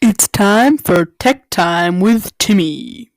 It's time for Tech Time with Timmy.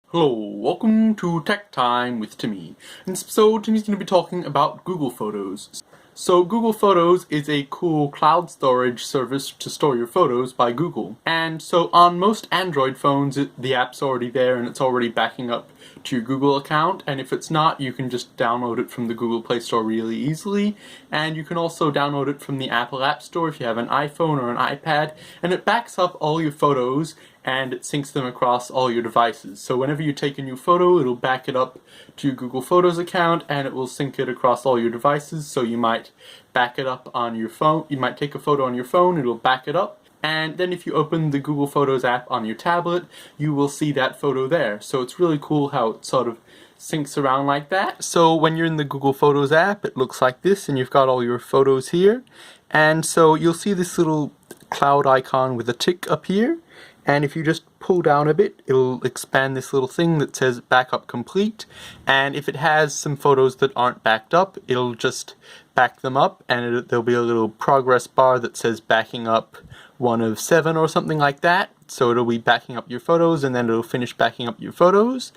Hello, welcome to Tech Time with Timmy. In this episode, Timmy's going to be talking about Google Photos. So Google Photos is a cool cloud storage service to store your photos by Google. And so on most Android phones, the app's already there and it's already backing up to your Google account. And if it's not, you can just download it from the Google Play Store really easily. And you can also download it from the Apple App Store if you have an iPhone or an iPad. And it backs up all your photos and it syncs them across all your devices. So whenever you take a new photo, it'll back it up to your Google Photos account and it will sync it across all your devices. So you might back it up on your phone, you might take a photo on your phone, it'll back it up, and then if you open the Google Photos app on your tablet, you will see that photo there. So it's really cool how it sort of syncs around like that. So when you're in the Google Photos app, it looks like this and you've got all your photos here. And so you'll see this little cloud icon with a tick up here. And if you just pull down a bit, it'll expand this little thing that says backup complete. And if it has some photos that aren't backed up, it'll just back them up and there'll be a little progress bar that says backing up 1 of 7 or something like that. So it'll be backing up your photos and then it'll finish backing up your photos.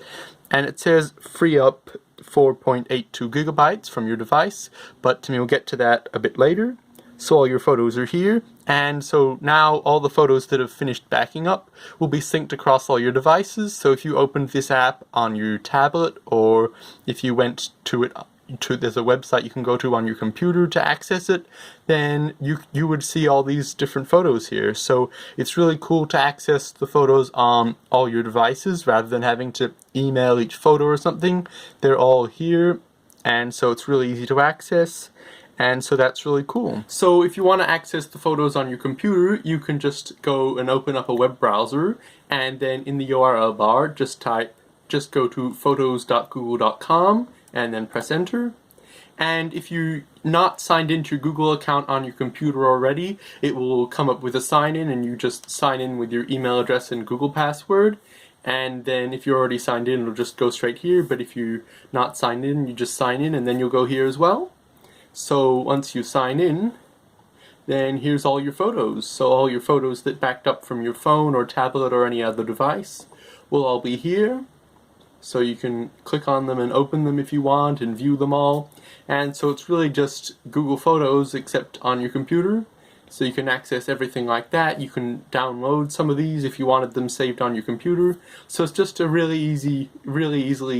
And it says free up 4.82 gigabytes from your device, but Timmy will get to that a bit later. So all your photos are here, and so now all the photos that have finished backing up will be synced across all your devices. So if you opened this app on your tablet, or if you went to it, there's a website you can go to on your computer to access it, then you would see all these different photos here. So it's really cool to access the photos on all your devices rather than having to email each photo or something. They're all here, and so it's really easy to access. And so that's really cool. So if you want to access the photos on your computer, you can just go and open up a web browser, and then in the URL bar, just go to photos.google.com and then press enter. And if you're not signed into your Google account on your computer already, it will come up with a sign in, and you just sign in with your email address and Google password. And then if you're already signed in, it'll just go straight here. But if you're not signed in, you just sign in and then you'll go here as well. So once you sign in, then here's all your photos. So all your photos that backed up from your phone or tablet or any other device will all be here. So you can click on them and open them if you want and view them all. And so it's really just Google Photos except on your computer. So you can access everything like that. You can download some of these if you wanted them saved on your computer. So it's just a really easily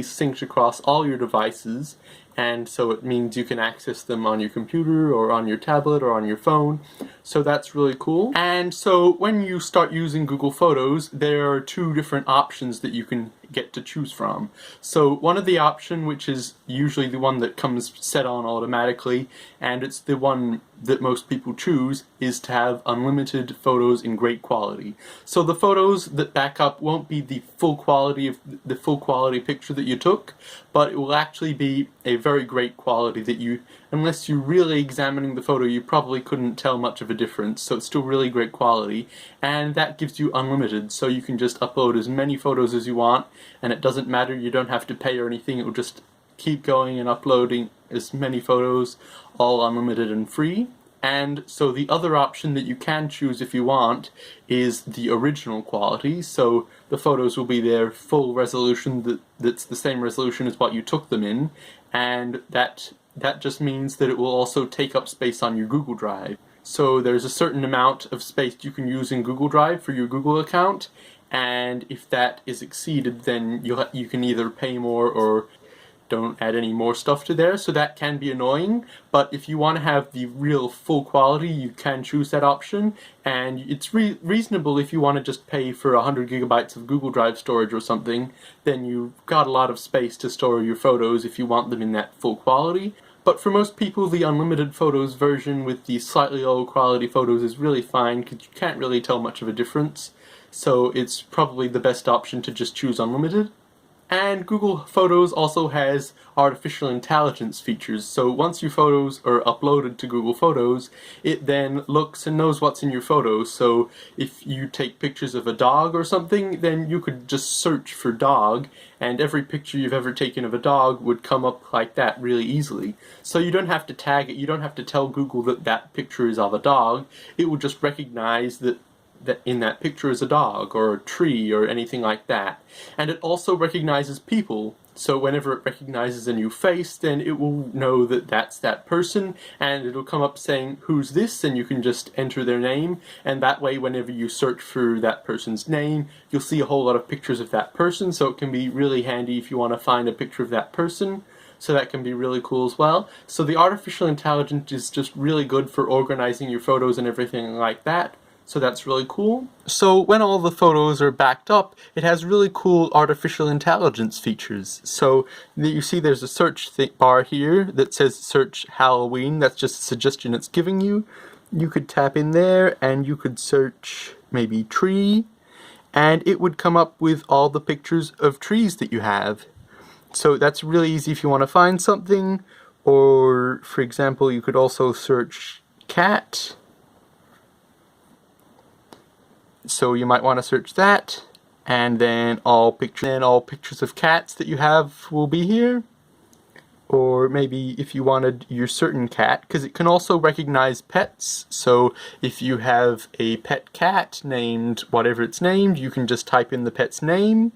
synced across all your devices. And so it means you can access them on your computer or on your tablet or on your phone. So that's really cool. And so when you start using Google Photos, there are 2 different options that you can get to choose from. So one of the option, which is usually the one that comes set on automatically, and it's the one that most people choose, is to have unlimited photos in great quality. So the photos that back up won't be the full quality picture that you took, but it will actually be a very great quality that unless you're really examining the photo, you probably couldn't tell much of a difference. So it's still really great quality, and that gives you unlimited. So you can just upload as many photos as you want, and it doesn't matter, you don't have to pay or anything. It will just keep going and uploading as many photos, all unlimited and free. And so the other option that you can choose if you want is the original quality. So the photos will be their full resolution, that's the same resolution as what you took them in, and that just means that it will also take up space on your Google Drive. So there's a certain amount of space you can use in Google Drive for your Google account, and if that is exceeded, then you can either pay more or don't add any more stuff to there. So that can be annoying, but if you want to have the real full quality, you can choose that option, and it's reasonable if you want to just pay for 100 gigabytes of Google Drive storage or something. Then you've got a lot of space to store your photos if you want them in that full quality. But for most people, the unlimited photos version with the slightly low quality photos is really fine because you can't really tell much of a difference. So it's probably the best option to just choose unlimited. And Google Photos also has artificial intelligence features. So once your photos are uploaded to Google Photos, it then looks and knows what's in your photos. So if you take pictures of a dog or something, then you could just search for dog, and every picture you've ever taken of a dog would come up like that really easily. So you don't have to tag it, you don't have to tell Google that that picture is of a dog. It will just recognize that in that picture is a dog or a tree or anything like that. And it also recognizes people. So whenever it recognizes a new face, then it will know that that's that person, and it'll come up saying, who's this? And you can just enter their name, and that way whenever you search for that person's name, you'll see a whole lot of pictures of that person, so it can be really handy if you want to find a picture of that person. So that can be really cool as well. So the artificial intelligence is just really good for organizing your photos and everything like that. So that's really cool. So when all the photos are backed up, it has really cool artificial intelligence features. So you see there's a search bar here that says search Halloween. That's just a suggestion it's giving you. You could tap in there and you could search maybe tree, and it would come up with all the pictures of trees that you have. So that's really easy if you want to find something. Or for example, you could also search cat. So you might want to search that, and then all pictures of cats that you have will be here. Or maybe if you wanted your certain cat, because it can also recognize pets. So if you have a pet cat named whatever it's named, you can just type in the pet's name.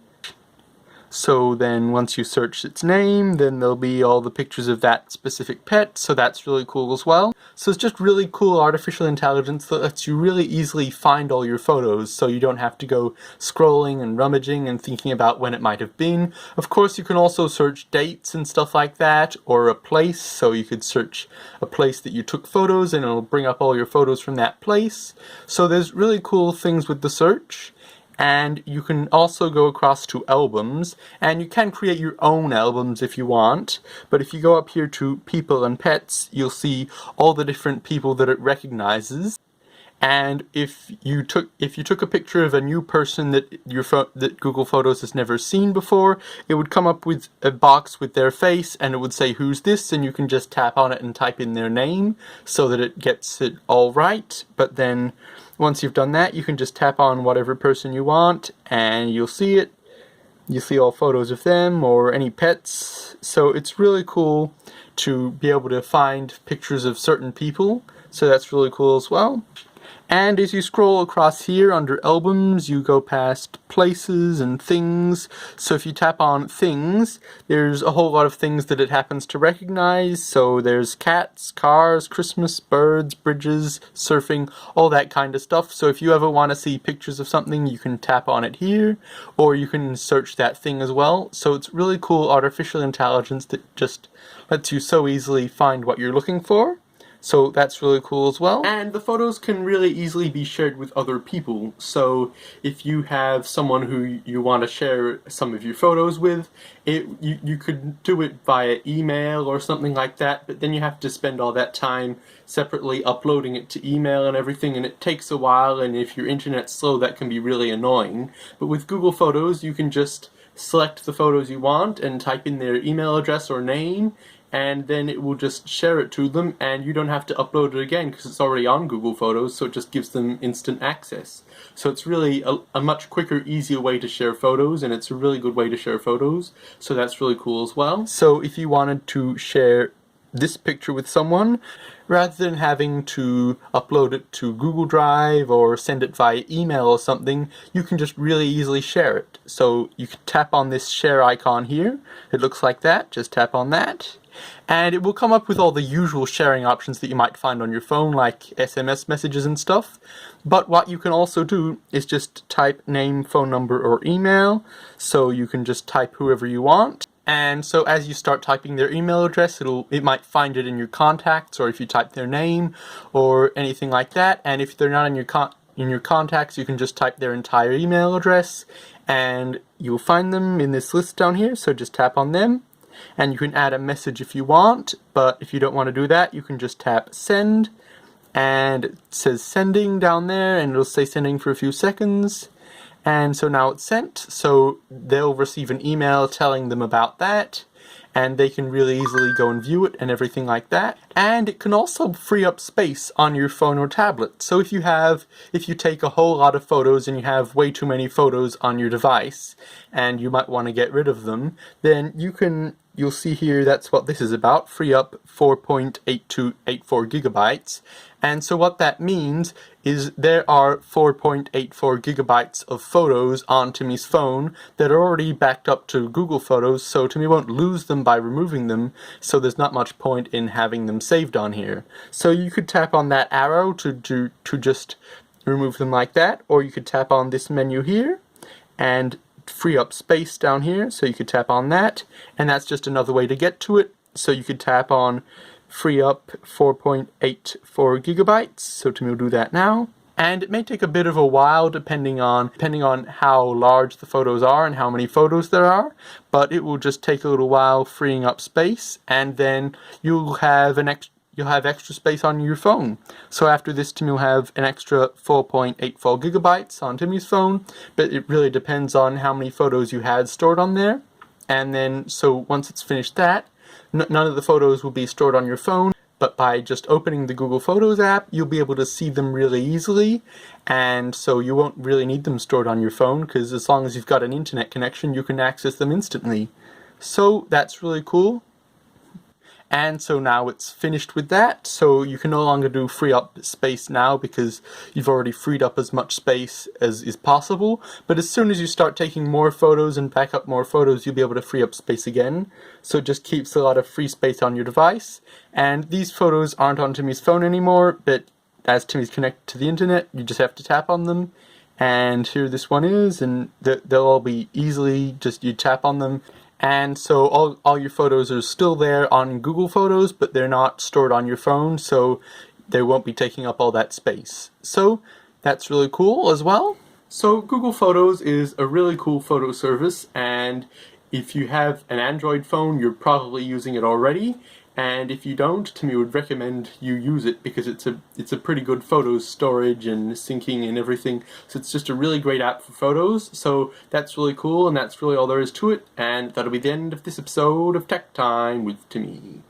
So then once you search its name, then there'll be all the pictures of that specific pet, so that's really cool as well. So it's just really cool artificial intelligence that lets you really easily find all your photos, so you don't have to go scrolling and rummaging and thinking about when it might have been. Of course, you can also search dates and stuff like that, or a place, so you could search a place that you took photos and it'll bring up all your photos from that place. So there's really cool things with the search. And you can also go across to albums, and you can create your own albums if you want, but if you go up here to people and pets, you'll see all the different people that it recognizes. And if you took a picture of a new person that that Google Photos has never seen before, it would come up with a box with their face, and it would say, who's this? And you can just tap on it and type in their name so that it gets it all right. But then once you've done that, you can just tap on whatever person you want and you'll see it. You see all photos of them or any pets. So it's really cool to be able to find pictures of certain people. So that's really cool as well. And as you scroll across here under albums, you go past places and things. So if you tap on things, there's a whole lot of things that it happens to recognize. So there's cats, cars, Christmas, birds, bridges, surfing, all that kind of stuff. So if you ever want to see pictures of something, you can tap on it here, or you can search that thing as well. So it's really cool artificial intelligence that just lets you so easily find what you're looking for. So that's really cool as well. And the photos can really easily be shared with other people. So if you have someone who you want to share some of your photos with, you could do it via email or something like that, but then you have to spend all that time separately uploading it to email and everything, and it takes a while, and if your internet's slow, that can be really annoying. But with Google Photos, you can just select the photos you want and type in their email address or name, and then it will just share it to them, and you don't have to upload it again because it's already on Google Photos, so it just gives them instant access. So it's really a much quicker, easier way to share photos, and it's a really good way to share photos, so that's really cool as well. So if you wanted to share this picture with someone, rather than having to upload it to Google Drive or send it via email or something, you can just really easily share it. So you can tap on this share icon here. It looks like that. Just tap on that. And it will come up with all the usual sharing options that you might find on your phone, like SMS messages and stuff. But what you can also do is just type name, phone number, or email. So you can just type whoever you want. And so as you start typing their email address, it might find it in your contacts, or if you type their name or anything like that. And if they're not in your contacts, you can just type their entire email address, and you'll find them in this list down here. So just tap on them. And you can add a message if you want, but if you don't want to do that, you can just tap send, and it says sending down there, and it'll say sending for a few seconds. And so now it's sent, so they'll receive an email telling them about that, and they can really easily go and view it and everything like that. And it can also free up space on your phone or tablet. So if you take a whole lot of photos and you have way too many photos on your device, and you might want to get rid of them, then you can you'll see here that's what this is about, free up 4.8284 gigabytes. And so what that means is there are 4.84 gigabytes of photos on Timmy's phone that are already backed up to Google Photos, so Timmy won't lose them by removing them, so there's not much point in having them saved on here. So you could tap on that arrow to just remove them like that, or you could tap on this menu here and free up space down here, so you could tap on that, and that's just another way to get to it. So you could tap on free up 4.84 gigabytes, so Timmy will do that now. And it may take a bit of a while depending on how large the photos are and how many photos there are, but it will just take a little while freeing up space, and then you'll have extra space on your phone. So after this, Timmy will have an extra 4.84 gigabytes on Timmy's phone, but it really depends on how many photos you had stored on there. And then, so once it's finished that, none of the photos will be stored on your phone, but by just opening the Google Photos app, you'll be able to see them really easily, and so you won't really need them stored on your phone, because as long as you've got an internet connection, you can access them instantly. So that's really cool. And so now it's finished with that, so you can no longer do free up space now because you've already freed up as much space as is possible. But as soon as you start taking more photos and back up more photos, you'll be able to free up space again. So it just keeps a lot of free space on your device. And these photos aren't on Timmy's phone anymore, but as Timmy's connected to the internet, you just have to tap on them. And here this one is, and they'll all be easily, just you tap on them. And so all your photos are still there on Google Photos, but they're not stored on your phone, so they won't be taking up all that space. So that's really cool as well. So Google Photos is a really cool photo service, and if you have an Android phone, you're probably using it already. And if you don't, Timmy would recommend you use it because it's a pretty good photo storage and syncing and everything. So it's just a really great app for photos. So that's really cool, and that's really all there is to it. And that'll be the end of this episode of Tech Time with Timmy.